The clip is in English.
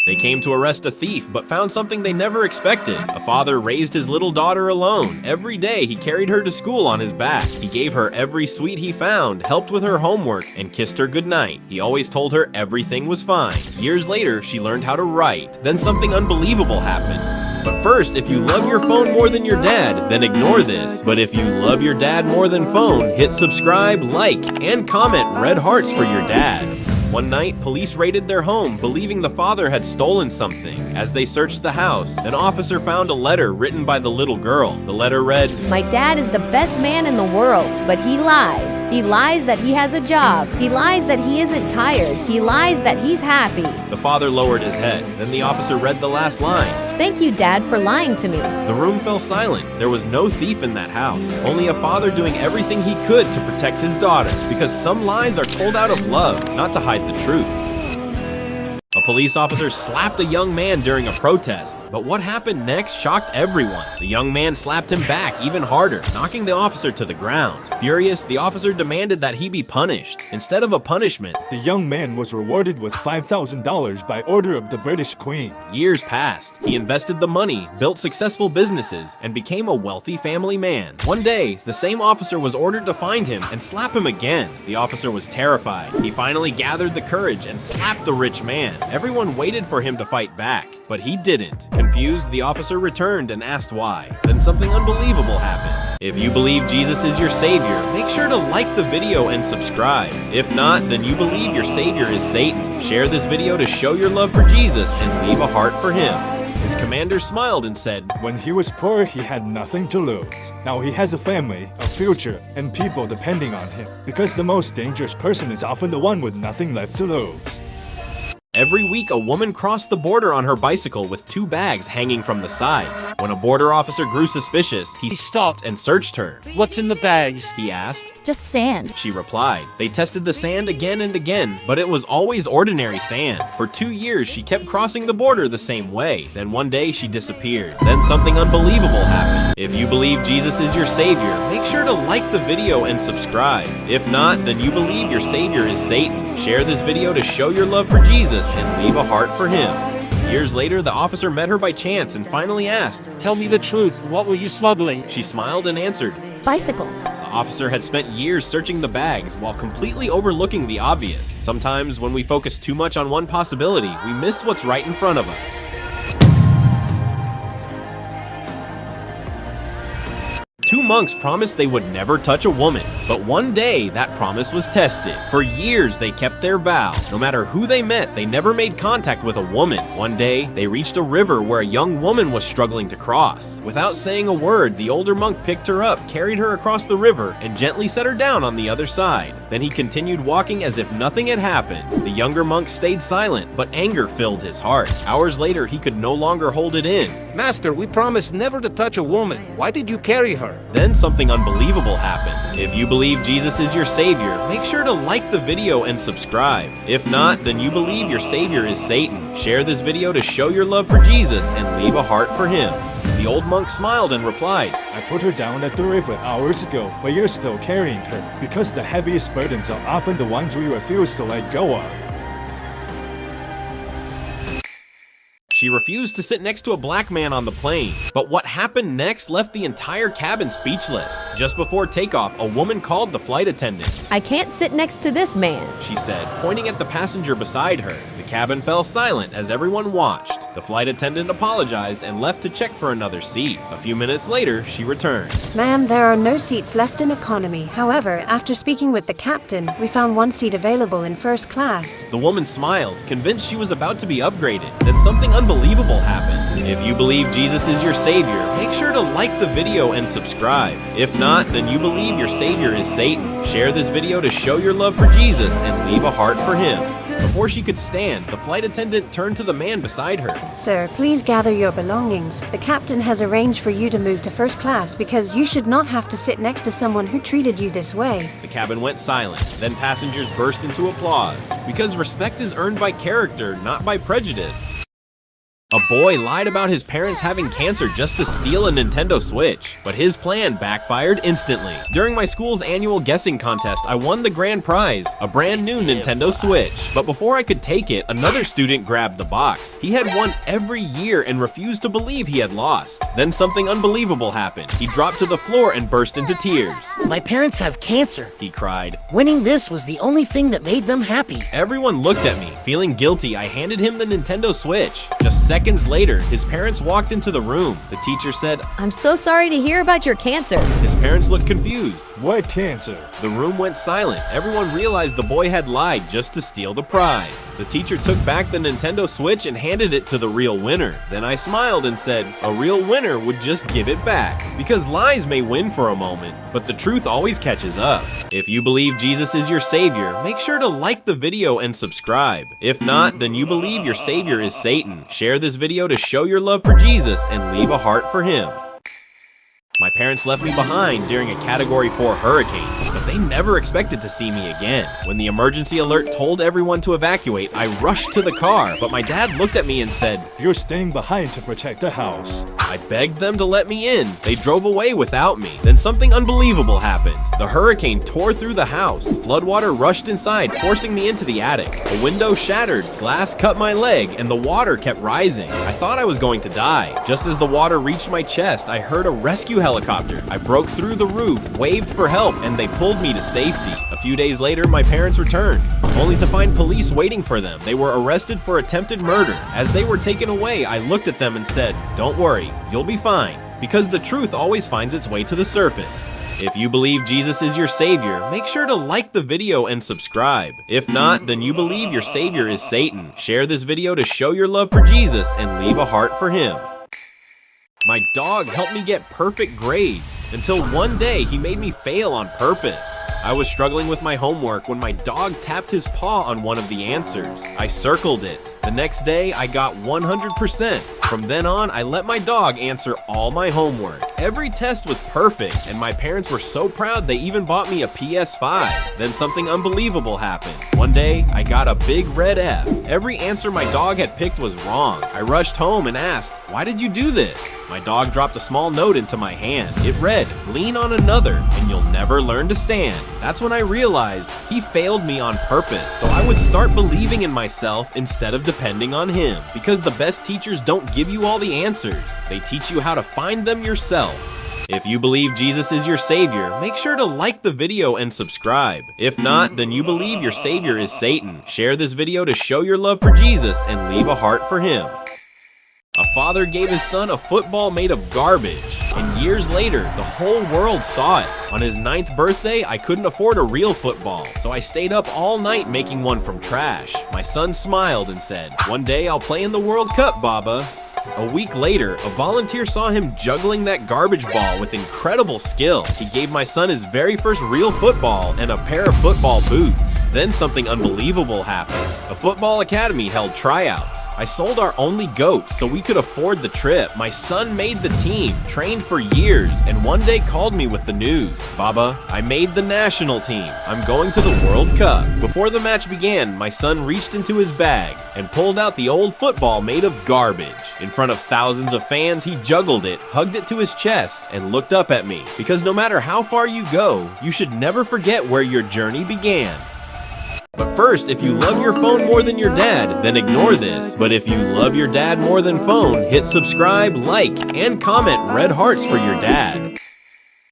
They came to arrest a thief, but found something they never expected. A father raised his little daughter alone. Every day, he carried her to school on his back. He gave her every sweet he found, helped with her homework, and kissed her goodnight. He always told her everything was fine. Years later, she learned how to write. Then something unbelievable happened. But first, if you love your phone more than your dad, then ignore this. But if you love your dad more than phone, hit subscribe, like, and comment red hearts for your dad. One night, police raided their home, believing the father had stolen something. As they searched the house, an officer found a letter written by the little girl. The letter read, "My dad is the best man in the world, but he lies. He lies that he has a job. He lies that he isn't tired. He lies that he's happy." The father lowered his head. Then the officer read the last line. "Thank you, Dad, for lying to me." The room fell silent. There was no thief in that house. Only a father doing everything he could to protect his daughter, because some lies are told out of love, not to hide the truth. A police officer slapped a young man during a protest, but what happened next shocked everyone. The young man slapped him back even harder, knocking the officer to the ground. Furious, the officer demanded that he be punished. Instead of a punishment, the young man was rewarded with $5,000 by order of the British Queen. Years passed. He invested the money, built successful businesses, and became a wealthy family man. One day, the same officer was ordered to find him and slap him again. The officer was terrified. He finally gathered the courage and slapped the rich man. Everyone waited for him to fight back, but he didn't. Confused, the officer returned and asked why. Then something unbelievable happened. If you believe Jesus is your savior, make sure to like the video and subscribe. If not, then you believe your savior is Satan. Share this video to show your love for Jesus and leave a heart for him. His commander smiled and said, "When he was poor, he had nothing to lose. Now he has a family, a future, and people depending on him. Because the most dangerous person is often the one with nothing left to lose." Every week, a woman crossed the border on her bicycle with 2 bags hanging from the sides. When a border officer grew suspicious, he stopped and searched her. "What's in the bags?" he asked. "Just sand." She replied. They tested the sand again and again, but it was always ordinary sand. For 2 years, she kept crossing the border the same way. Then one day, she disappeared. Then something unbelievable happened. If you believe Jesus is your savior, make sure to like the video and subscribe. If not, then you believe your savior is Satan. Share this video to show your love for Jesus and leave a heart for him. Years later, the officer met her by chance and finally asked, "Tell me the truth, what were you smuggling?" She smiled and answered. "Bicycles." The officer had spent years searching the bags while completely overlooking the obvious. Sometimes when we focus too much on one possibility, we miss what's right in front of us. Two monks promised they would never touch a woman, but one day that promise was tested. For years they kept their vow. No matter who they met, they never made contact with a woman. One day, they reached a river where a young woman was struggling to cross. Without saying a word, the older monk picked her up, carried her across the river, and gently set her down on the other side. Then he continued walking as if nothing had happened. The younger monk stayed silent, but anger filled his heart. Hours later, he could no longer hold it in. "Master, we promised never to touch a woman. Why did you carry her?" Then something unbelievable happened. If you believe Jesus is your savior, make sure to like the video and subscribe. If not, then you believe your savior is Satan. Share this video to show your love for Jesus and leave a heart for him. The old monk smiled and replied, "I put her down at the river hours ago, but you're still carrying her, because the heaviest burdens are often the ones we refuse to let go of." She refused to sit next to a black man on the plane. But what happened next left the entire cabin speechless. Just before takeoff, a woman called the flight attendant. "I can't sit next to this man," she said, pointing at the passenger beside her. The cabin fell silent as everyone watched. The flight attendant apologized and left to check for another seat. A few minutes later, she returned. "Ma'am, there are no seats left in economy. However, after speaking with the captain, we found one seat available in first class." The woman smiled, convinced she was about to be upgraded. Then something unbelievable happened. If you believe Jesus is your savior, make sure to like the video and subscribe. If not, then you believe your savior is Satan. Share this video to show your love for Jesus and leave a heart for him. Before she could stand, the flight attendant turned to the man beside her. "Sir, please gather your belongings. The captain has arranged for you to move to first class because you should not have to sit next to someone who treated you this way." The cabin went silent. Then passengers burst into applause. Because respect is earned by character, not by prejudice. A boy lied about his parents having cancer just to steal a Nintendo Switch, but his plan backfired instantly. During my school's annual guessing contest, I won the grand prize, a brand new Nintendo Switch. But before I could take it, another student grabbed the box. He had won every year and refused to believe he had lost. Then something unbelievable happened. He dropped to the floor and burst into tears. My parents have cancer. He cried. Winning this was the only thing that made them happy. Everyone looked at me. Feeling guilty, I handed him the Nintendo Switch. Just seconds later, his parents walked into the room. The teacher said, I'm so sorry to hear about your cancer. His parents looked confused. What cancer? The room went silent. Everyone realized the boy had lied just to steal the prize. The teacher took back the Nintendo Switch and handed it to the real winner. Then I smiled and said, a real winner would just give it back. Because lies may win for a moment, but the truth always catches up. If you believe Jesus is your savior, make sure to like the video and subscribe. If not, then you believe your savior is Satan. Share this video to show your love for Jesus and leave a heart for him. My parents left me behind during a Category 4 hurricane, but they never expected to see me again. When the emergency alert told everyone to evacuate, I rushed to the car, but my dad looked at me and said, You're staying behind to protect the house. I begged them to let me in. They drove away without me. Then something unbelievable happened. The hurricane tore through the house. Floodwater rushed inside, forcing me into the attic. A window shattered, glass cut my leg, and the water kept rising. I thought I was going to die. Just as the water reached my chest, I heard a rescue helicopter. I broke through the roof, waved for help, and they pulled me to safety. A few days later, my parents returned, only to find police waiting for them. They were arrested for attempted murder. As they were taken away, I looked at them and said, don't worry, you'll be fine, because the truth always finds its way to the surface. If you believe Jesus is your savior, make sure to like the video and subscribe. If not, then you believe your savior is Satan. Share this video to show your love for Jesus and leave a heart for him. My dog helped me get perfect grades, until one day he made me fail on purpose. I was struggling with my homework when my dog tapped his paw on one of the answers. I circled it. The next day, I got 100%. From then on, I let my dog answer all my homework. Every test was perfect, and my parents were so proud they even bought me a PS5. Then something unbelievable happened. One day, I got a big red F. Every answer my dog had picked was wrong. I rushed home and asked, why did you do this? My dog dropped a small note into my hand. It read, lean on another, and you'll never learn to stand. That's when I realized he failed me on purpose, so I would start believing in myself instead of depending on him. Because the best teachers don't give you all the answers. They teach you how to find them yourself. If you believe Jesus is your savior, make sure to like the video and subscribe. If not, then you believe your savior is Satan. Share this video to show your love for Jesus and leave a heart for him. A father gave his son a football made of garbage, and years later, the whole world saw it. On his 9th birthday, I couldn't afford a real football, so I stayed up all night making one from trash. My son smiled and said, one day I'll play in the World Cup, Baba. A week later, a volunteer saw him juggling that garbage ball with incredible skill. He gave my son his very first real football and a pair of football boots. Then something unbelievable happened. A football academy held tryouts. I sold our only goat so we could afford the trip. My son made the team, trained for years, and one day called me with the news. Baba, I made the national team. I'm going to the World Cup. Before the match began, my son reached into his bag and pulled out the old football made of garbage. In front of thousands of fans, he juggled it, hugged it to his chest, and looked up at me. Because no matter how far you go, you should never forget where your journey began. But first, if you love your phone more than your dad, then ignore this. But if you love your dad more than phone, hit subscribe, like, and comment red hearts for your dad.